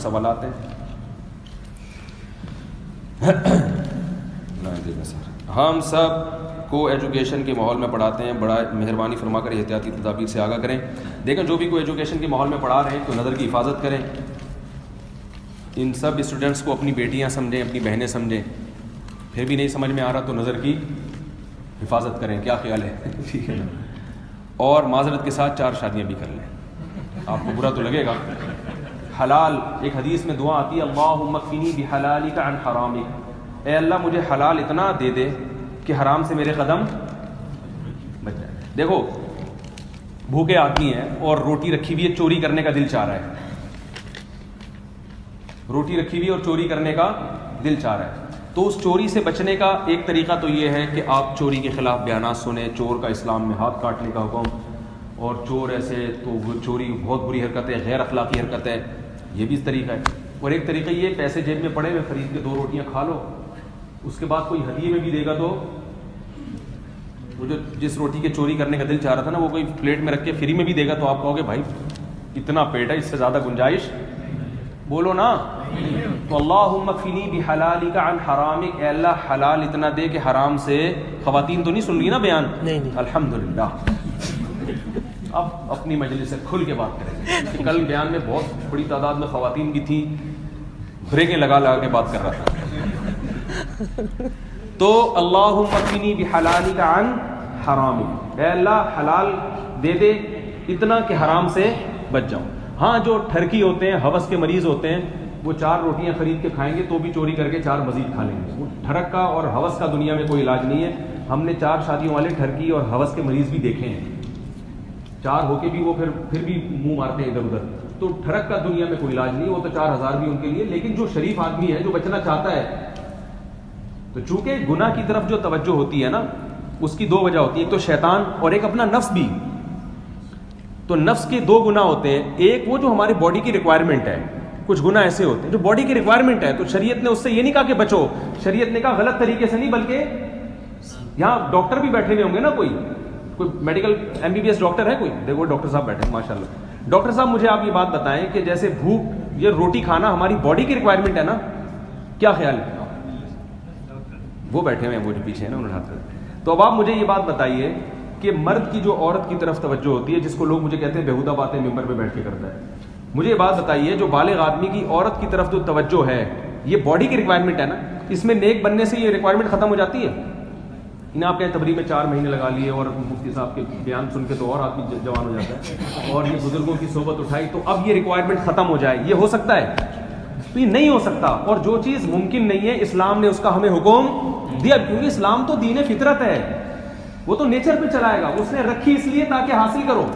سوالات ہیں؟ ہم سب کو ایجوکیشن کے ماحول میں پڑھاتے ہیں، بڑا مہربانی فرما کر احتیاطی تدابیر سے آگاہ کریں۔ دیکھیں جو بھی کوئی ایجوکیشن کے ماحول میں پڑھا رہے ہیں تو نظر کی حفاظت کریں۔ ان سب اسٹوڈنٹس کو اپنی بیٹیاں سمجھیں، اپنی بہنیں سمجھیں۔ پھر بھی نہیں سمجھ میں آ رہا تو نظر کی حفاظت کریں۔ کیا خیال ہے؟ ٹھیک ہے نا؟ اور معذرت کے ساتھ 4 شادیاں بھی کر لیں، آپ کو برا تو لگے گا۔ حلال، ایک حدیث میں دعا آتی ہے، اللہم اکفنی بحلالک عن حرامک، اے اللہ مجھے حلال اتنا دے دے کہ حرام سے میرے قدم بچ جائے۔ دیکھو بھوکے آدمی ہیں اور روٹی رکھی ہوئی ہے، چوری کرنے کا دل چاہ رہا ہے، روٹی رکھی ہوئی ہے اور چوری کرنے کا دل چاہ رہا ہے، تو اس چوری سے بچنے کا ایک طریقہ تو یہ ہے کہ آپ چوری کے خلاف بیانات سنیں، چور کا اسلام میں ہاتھ کاٹنے کا حکم، اور چور ایسے تو وہ چوری بہت بری حرکت ہے، غیر اخلاقی حرکت ہے، یہ بھی اس طریقہ ہے۔ اور ایک طریقہ یہ، پیسے جیب میں پڑے ہوئے خرید کے 2 روٹیاں کھا لو، اس کے بعد کوئی ہدیے میں بھی دے گا تو وہ جو جس روٹی کے چوری کرنے کا دل چاہ رہا تھا نا، وہ کوئی پلیٹ میں رکھ کے فری میں بھی دے گا تو آپ کہو گے بھائی اتنا پیٹ ہے، اس سے زیادہ گنجائش بولو نا۔ تو اللہم اکفنی بحلالک عن حرامک، اے اللہ حلال اتنا دے کہ حرام سے، خواتین تو نہیں سن رہی نا بیان؟ نہیں۔ الحمدللہ، اب اپنی مجلس سے کھل کے بات کریں گے۔ کل بیان میں بہت بڑی تعداد میں خواتین بھی تھیں، بریکیں لگا لگا کے بات کر رہا تھا۔ تو اللہم اکفنی بحلالک عن حرامک، اے اللہ حلال دے دے اتنا کہ حرام سے بچ جاؤں۔ ہاں جو ٹھرکی ہوتے ہیں، ہوس کے مریض ہوتے ہیں، وہ 4 روٹیاں خرید کے کھائیں گے تو بھی چوری کر کے 4 مزید کھا لیں گے۔ وہ ٹھڑک کا اور ہوس کا دنیا میں کوئی علاج نہیں ہے۔ ہم نے 4 شادیوں والے ٹھرکی اور ہوس کے مریض بھی دیکھے ہیں، 4 ہو کے بھی وہ پھر بھی منہ مارتے ہیں ادھر ادھر۔ تو ٹھڑک کا دنیا میں کوئی علاج نہیں، وہ تو 4000 بھی ان کے لیے۔ لیکن جو شریف آدمی ہے، جو بچنا چاہتا ہے، تو چونکہ گناہ کی طرف جو توجہ ہوتی ہے نا، اس کی 2 وجہ ہوتی ہے، ایک تو شیطان اور ایک اپنا نفس بھی۔ تو نفس کے 2 گناہ ہوتے ہیں، ایک وہ جو ہماری باڈی کی ریکوائرمنٹ ہے، کچھ گناہ ایسے ہوتے ہیں جو باڈی کی ریکوائرمنٹ ہے، تو شریعت نے اس سے یہ نہیں کہا کہ بچو، شریعت نے کہا غلط طریقے سے نہیں، بلکہ یہاں ڈاکٹر بھی بیٹھے ہوئے ہوں گے نا، کوئی میڈیکل MBBS ڈاکٹر ہے کوئی؟ دیکھو ڈاکٹر صاحب بیٹھے ہیں ماشاءاللہ۔ ڈاکٹر صاحب مجھے آپ یہ بات بتائیں کہ جیسے بھوک، یہ روٹی کھانا ہماری باڈی کی ریکوائرمنٹ ہے نا، کیا خیال ہے؟ وہ بیٹھے ہوئے ہیں، وہ جو پیچھے ہیں نا، انہوں نے ہاتھ کر۔ تو اب آپ مجھے یہ بات بتائیے کہ مرد کی جو عورت کی طرف توجہ ہوتی ہے، جس کو لوگ مجھے کہتے ہیں بیہودہ باتیں ممبر پہ بیٹھ کے کرتا ہے، مجھے یہ بات بتائیے جو بالغ آدمی کی عورت کی طرف جو توجہ ہے، یہ باڈی کی ریکوائرمنٹ ہے نا، اس میں نیک بننے سے یہ ریکوائرمنٹ ختم ہو جاتی ہے؟ انہیں آپ کہیں تبلیغ میں 4 مہینے لگا لیے اور مفتی صاحب کے بیان سن کے تو اور آدمی جوان ہو جاتا ہے، اور یہ بزرگوں کی صحبت اٹھائی تو اب یہ ریکوائرمنٹ ختم ہو جائے، یہ ہو سکتا ہے؟ تو یہ نہیں ہو سکتا۔ اور جو چیز ممکن نہیں ہے، اسلام نے اس کا ہمیں حکم دیا، کیونکہ اسلام تو دین فطرت ہے، وہ تو نیچر پہ چلائے گا، اس نے رکھی اس لیے تاکہ حاصل کرو۔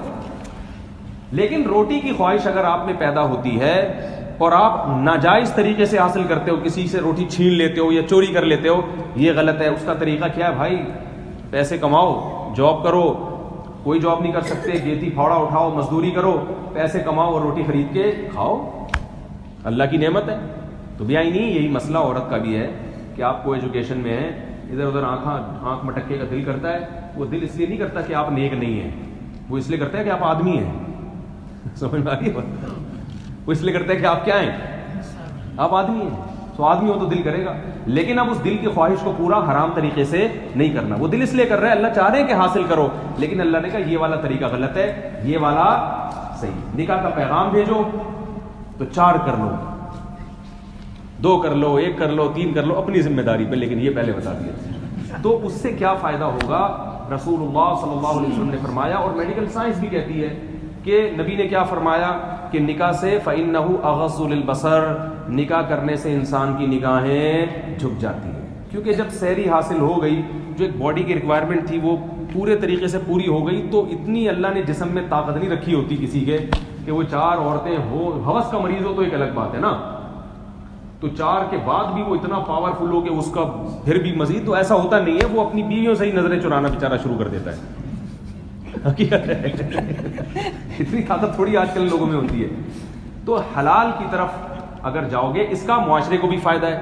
لیکن روٹی کی خواہش اگر آپ میں پیدا ہوتی ہے اور آپ ناجائز طریقے سے حاصل کرتے ہو، کسی سے روٹی چھین لیتے ہو یا چوری کر لیتے ہو، یہ غلط ہے۔ اس کا طریقہ کیا ہے بھائی؟ پیسے کماؤ، جاب کرو، کوئی جاب نہیں کر سکتے، گیتی پھاوڑا اٹھاؤ، مزدوری کرو، پیسے کماؤ اور روٹی خرید کے کھاؤ، اللہ کی نعمت ہے۔ تو بھی نہیں، یہی مسئلہ عورت کا بھی ہے کہ آپ کو ایجوکیشن میں ہے، ادھر ادھر آنکھ مٹکے کا دل کرتا ہے، وہ دل اس لیے نہیں کرتا کہ آپ نیک نہیں ہیں، وہ اس لیے کرتا ہے کہ آپ آدمی ہیں، سمجھ میں آ رہی ہے؟ وہ اس لیے کرتا ہے کہ آپ کیا ہیں؟ آپ آدمی ہیں، تو آدمی ہو تو دل کرے گا، لیکن اب اس دل کی خواہش کو پورا حرام طریقے سے نہیں کرنا۔ وہ دل اس لیے کر رہا ہے، اللہ چاہ رہے ہیں کہ حاصل کرو، لیکن اللہ نے کہا یہ والا طریقہ غلط ہے، یہ والا صحیح۔ نکاح کا پیغام بھیجو تو 4 کر لو، 2 کر لو، 1 کر لو، 3 کر لو، اپنی ذمہ داری پہ، لیکن یہ پہلے بتا دیا۔ تو اس سے کیا فائدہ ہوگا؟ رسول اللہ صلی اللہ علیہ وسلم نے فرمایا، اور میڈیکل سائنس بھی کہتی ہے کہ نبی نے کیا فرمایا کہ نکاح سے فَإِنَّهُ أَغَضُّ لِلْبَصَرِ، نکاح کرنے سے انسان کی نگاہیں جھک جاتی ہیں، کیونکہ جب سحری حاصل ہو گئی، جو ایک باڈی کی ریکوائرمنٹ تھی وہ پورے طریقے سے پوری ہو گئی، تو اتنی اللہ نے جسم میں طاقت نہیں رکھی ہوتی کسی کے کہ وہ 4 عورتیں ہو، ہوس کا مریض ہو تو ایک الگ بات ہے نا، تو 4 کے بعد بھی وہ اتنا پاورفل ہو کہ اس کا پھر بھی مزید، تو ایسا ہوتا نہیں ہے، وہ اپنی بیویوں سے ہی نظریں چرانا بیچارہ شروع کر دیتا ہے، حقیقت ہے، اتنی طاقت تھوڑی آج کل لوگوں میں ہوتی ہے۔ تو حلال کی طرف اگر جاؤ گے، اس کا معاشرے کو بھی فائدہ ہے۔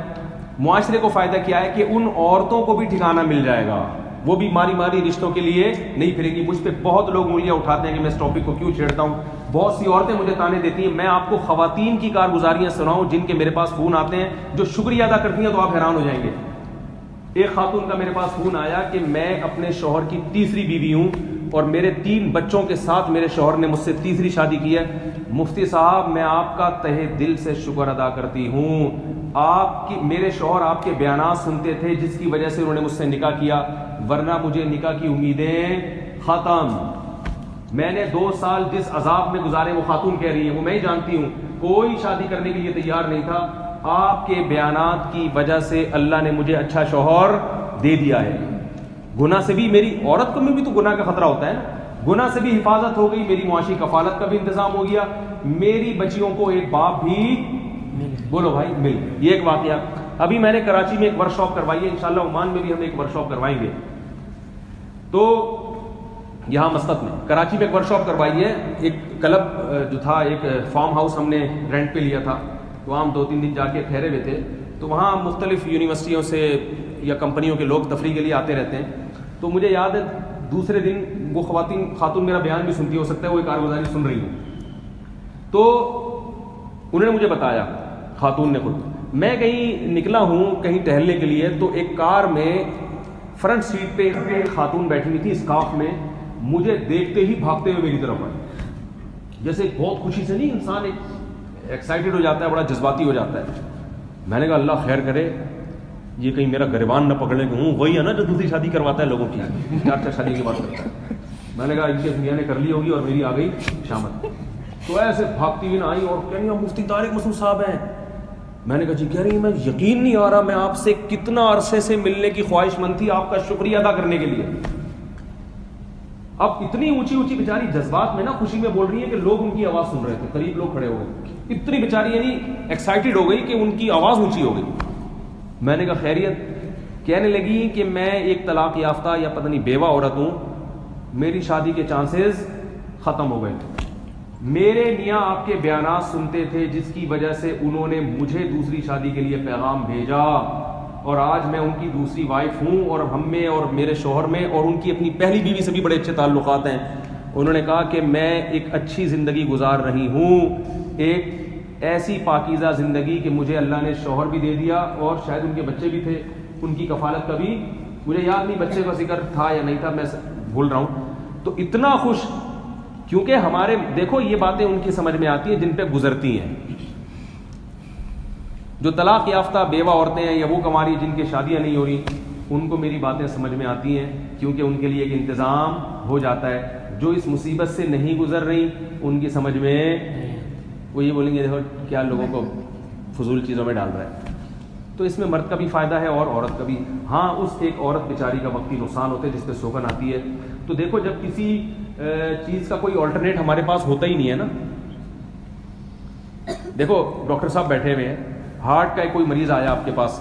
معاشرے کو فائدہ کیا ہے کہ ان عورتوں کو بھی ٹھکانہ مل جائے گا وہ بھی ماری ماری رشتوں کے لیے نہیں پھریں گی. مجھ پہ بہت لوگ انگلیاں اٹھاتے ہیں کہ میں اس ٹاپک کو کیوں چھیڑتا ہوں. بہت سی عورتیں مجھے تانے دیتی ہیں. میں آپ کو خواتین کی کارگزاریاں سناؤں جن کے میرے پاس فون آتے ہیں, جو شکریہ ادا کرتی ہیں تو آپ حیران ہو جائیں گے. ایک خاتون کا میرے پاس فون آیا کہ میں اپنے شوہر کی تیسری بیوی ہوں اور میرے 3 بچوں کے ساتھ میرے شوہر نے مجھ سے تیسری شادی کی ہے. مفتی صاحب میں آپ کا تہہ دل سے شکر ادا کرتی ہوں. میرے شوہر آپ کے بیانات سنتے تھے جس کی وجہ سے انہوں نے مجھ سے نکاح کیا, ورنہ مجھے نکاح کی امیدیں ختم. میں نے 2 سال جس عذاب میں گزارے وہ خاتون کہہ رہی ہے, وہ میں ہی جانتی ہوں. کوئی شادی کرنے کے لیے تیار نہیں تھا. آپ کے بیانات کی وجہ سے اللہ نے مجھے اچھا شوہر دے دیا ہے. گناہ سے بھی میری عورت کو میں بھی تو گناہ کا خطرہ ہوتا ہے نا, گناہ سے بھی حفاظت ہو گئی, میری معاشی کفالت کا بھی انتظام ہو گیا, میری بچیوں کو ایک باپ بھی بولو بھائی مل. یہ ایک واقعہ. ابھی میں نے کراچی میں ایک ورک شاپ کروائی ہے, انشاءاللہ عمان میں بھی ہم ایک ورک شاپ کروائیں گے. تو یہاں مسقط میں کراچی میں ایک ورک شاپ کروائی ہے. ایک کلب جو تھا, ایک فارم ہاؤس ہم نے رینٹ پہ لیا تھا, تو ہم 2-3 دن جا کے ٹھہرے ہوئے تھے. تو وہاں مختلف یونیورسٹیوں سے یا کمپنیوں کے لوگ تفریح کے لیے آتے رہتے ہیں. تو مجھے یاد ہے دوسرے دن وہ خاتون میرا بیان بھی سنتی, ہو سکتا ہے وہ کارگزاری سن رہی ہوں. تو انہوں نے مجھے بتایا, خاتون نے خود, میں کہیں نکلا ہوں کہیں ٹہلنے کے لیے, تو ایک کار میں فرنٹ سیٹ پہ ایک خاتون بیٹھی ہوئی تھی اسکارف میں. مجھے دیکھتے ہی بھاگتے ہوئے میری طرف آئی. جیسے بہت خوشی سے نہیں, انسان ایکسائٹیڈ ہو جاتا ہے, بڑا جذباتی ہو جاتا ہے. میں نے کہا اللہ خیر کرے, یہ کہیں میرا گریبان نہ پکڑنے کہ ہوں وہی ہے نا جو دوسری شادی کرواتا ہے لوگوں کی, 4 شادی کی بات کرتا ہے. میں نے کہا ان کے میاں نے کر لی ہوگی اور میری آ گئی شامت. تو ایسے بھاگتی ہوئی نہ آئی اور کہہ رہی ہیں مفتی طارق مسعود صاحب ہیں. میں نے کہا جی. کہہ رہی میں یقین نہیں آ رہا, میں آپ سے کتنا عرصے سے ملنے کی خواہش مند تھی آپ کا شکریہ ادا کرنے کے لیے. اب اتنی اونچی اونچی بیچاری جذبات میں نا خوشی میں بول رہی ہے کہ لوگ ان کی آواز سن رہے تھے, قریب لوگ کھڑے ہو گئے. اتنی بیچاری یعنی ایکسائٹیڈ ہو گئی کہ ان کی آواز اونچی ہو گئی. میں نے کہا خیریت. کہنے لگی کہ میں ایک طلاق یافتہ یا پتہ نہیں بیوہ عورت ہوں, میری شادی کے چانسز ختم ہو گئے. میرے میاں آپ کے بیانات سنتے تھے جس کی وجہ سے انہوں نے مجھے دوسری شادی کے لیے پیغام بھیجا, اور آج میں ان کی دوسری وائف ہوں, اور ہم میں اور میرے شوہر میں اور ان کی اپنی پہلی بیوی سے بھی بڑے اچھے تعلقات ہیں. انہوں نے کہا کہ میں ایک اچھی زندگی گزار رہی ہوں, ایک ایسی پاکیزہ زندگی کہ مجھے اللہ نے شوہر بھی دے دیا, اور شاید ان کے بچے بھی تھے, ان کی کفالت کا بھی مجھے یاد نہیں بچے کا ذکر تھا یا نہیں تھا, میں بھول رہا ہوں. تو اتنا خوش, کیونکہ ہمارے دیکھو یہ باتیں ان کی سمجھ میں آتی ہیں جن پہ گزرتی ہیں. جو طلاق یافتہ بیوہ عورتیں ہیں یا وہ کماری جن کی شادیاں نہیں ہو رہی, ان کو میری باتیں سمجھ میں آتی ہیں, کیونکہ ان کے لیے ایک انتظام ہو جاتا ہے. جو اس مصیبت سے نہیں گزر رہی ان کی سمجھ میں وہ یہ بولیں گے دیکھو کیا لوگوں کو فضول چیزوں میں ڈال رہا ہے. تو اس میں مرد کا بھی فائدہ ہے اور عورت کا بھی. ہاں اس ایک عورت بیچاری کا وقتی نقصان ہوتا ہے جس پہ سوگن آتی ہے. تو دیکھو جب کسی چیز کا کوئی آلٹرنیٹ ہمارے پاس ہوتا ہی نہیں ہے نا, دیکھو ڈاکٹر صاحب بیٹھے ہوئے ہیں, ہارٹ کا کوئی مریض آیا آپ کے پاس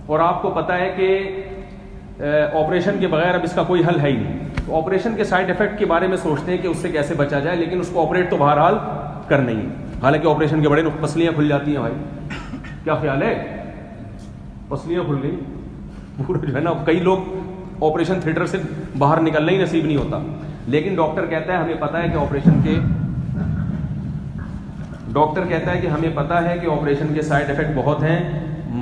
اور آپ کو پتا ہے کہ آپریشن کے بغیر اب اس کا کوئی حل ہے ہی نہیں. تو آپریشن کے سائڈ افیکٹ کے بارے میں سوچتے ہیں کہ اس سے کیسے بچا جائے, لیکن اس کو آپریٹ تو بہرحال کرنا ہی ہے. حالانکہ آپریشن کے بڑے پسلیاں کھل جاتی ہیں بھائی, کیا خیال ہے, پسلیاں کھل گئی پورا جو ہے نا. کئی لوگ آپریشن تھیٹر سے باہر نکلنا ہی نصیب نہیں ہوتا, لیکن ڈاکٹر کہتا ہے ہمیں پتا ہے کہ آپریشن کے سائڈ افیکٹ بہت ہیں,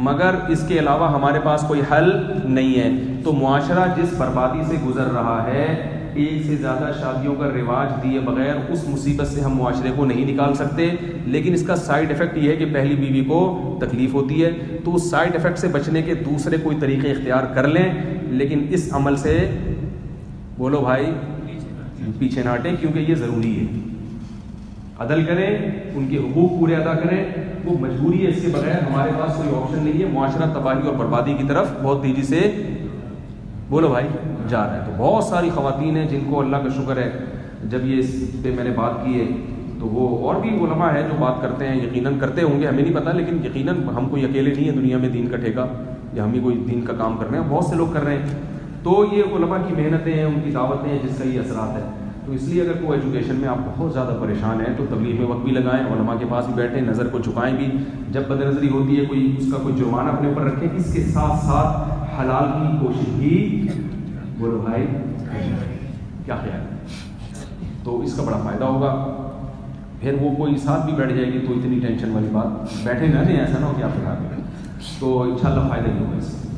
مگر اس کے علاوہ ہمارے پاس کوئی حل نہیں ہے. تو معاشرہ جس بربادی سے گزر رہا ہے, ایک سے زیادہ شادیوں کا رواج دیے بغیر اس مصیبت سے ہم معاشرے کو نہیں نکال سکتے. لیکن اس کا سائڈ افیکٹ یہ ہے کہ پہلی بیوی کو تکلیف ہوتی ہے, تو اس سائڈ افیکٹ سے بچنے کے دوسرے کوئی طریقے اختیار کر لیں, لیکن اس عمل سے بولو بھائی پیچھے نہ ہٹیں, کیونکہ یہ ضروری ہے. عدل کریں, ان کے حقوق پورے ادا کریں, وہ مجبوری ہے, اس کے بغیر ہمارے پاس کوئی آپشن نہیں ہے. معاشرہ تباہی اور بربادی کی طرف بہت تیزی سے بولو بھائی جا رہا ہے. تو بہت ساری خواتین ہیں جن کو اللہ کا شکر ہے جب یہ اس پہ میں نے بات کی ہے, تو وہ اور بھی علماء ہیں جو بات کرتے ہیں, یقیناً کرتے ہوں گے, ہمیں نہیں پتہ, لیکن یقیناً ہم کوئی اکیلے نہیں ہیں دنیا میں دین کا ٹھیکہ, یا ہم ہی کوئی دین کا کام کر رہے ہیں, بہت سے لوگ کر رہے ہیں. تو یہ علماء کی محنتیں ہیں, ان کی دعوتیں ہیں جس کا یہ اثرات ہے. تو اس لیے اگر کوئی ایجوکیشن میں آپ بہت زیادہ پریشان ہیں تو تبلیغ میں وقت بھی لگائیں, علماء کے پاس بھی بیٹھیں, نظر کو جھکائیں بھی. جب بد نظری ہوتی ہے کوئی اس کا کوئی جرمانہ اپنے اوپر رکھیں, اس کے ساتھ ساتھ حلال کی کوشش بھی بولو بھائی کیا خیال ہے؟ تو اس کا بڑا فائدہ ہوگا. پھر وہ کوئی ساتھ بھی بیٹھ جائے گی تو اتنی ٹینشن والی بات بیٹھے نہ نہیں، ایسا نہ ہو کہ آپ کے ہاتھ میں. تو انشاءاللہ فائدہ ہی ہوگا اس سے.